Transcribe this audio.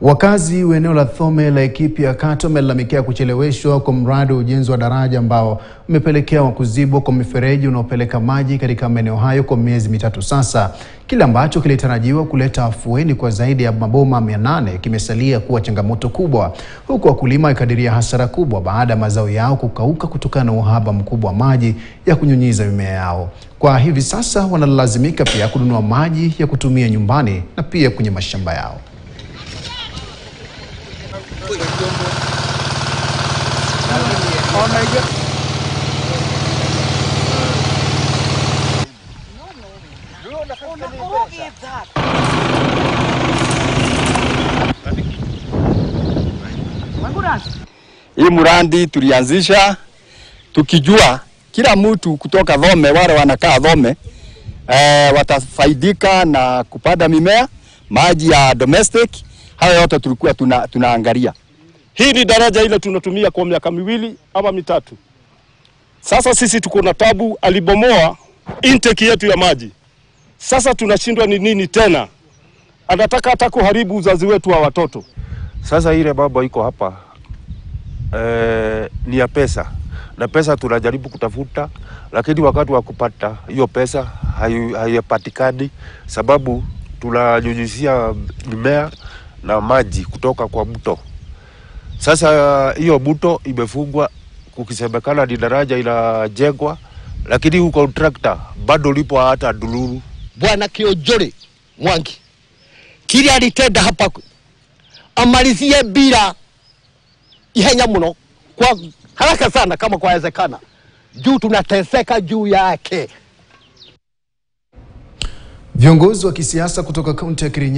Wakazi wa eneo la Thome Laikipia Kati wamelalamikia kucheleweshwa kwa mradi wa ujenzi wa daraja ambao umepelekea kuzibwa kwa mifereji unaopeleka maji katika maeneo hayo kwa miezi mitatu sasa. Kile ambacho kilitarajiwa kuleta afueni kwa zaidi ya maboma 800 kimesalia kuwa changamoto kubwa, huku wakulima wakadiria hasara kubwa baada ya mazao yao kukauka kutokana na uhaba mkubwa wa maji ya kunyunyiza mimea yao. Kwa hivi sasa wanalazimika pia kununua maji ya kutumia nyumbani na pia kwenye mashamba yao. Hii mradi tulianzisha tukijua kila mtu kutoka Thome, wale wanakaa Thome watafaidika na kupanda mimea, maji ya domestic. Hayo yote tulikuwa tunaangalia. Hii ni daraja ile tunatumia kwa miaka 2 ama 3. Sasa sisi tuko na tabu, alibomoa intake yetu ya maji. Sasa tunashindwa ni nini tena? Anataka hata kuharibu uzazi wetu wa watoto. Sasa ile baba iko hapa ni ya pesa. Na pesa tunajaribu kutafuta, lakini wakati wa kupata hiyo pesa haipatikani, sababu tunanyunyizia mimea na maji kutoka kwa mto. Sasa hiyo mto imefungwa, kukisemekana ni daraja inajengwa, lakini huko contractor bado lipo hata Nduluru. Bwana Kiojore Mwangi kile alitenda hapa amalizie bila ihenya mno kwa haraka sana kama kwawezekana, juu tunateseka juu yake. Viongozi wa kisiasa kutoka kaunti ya Kirinyaga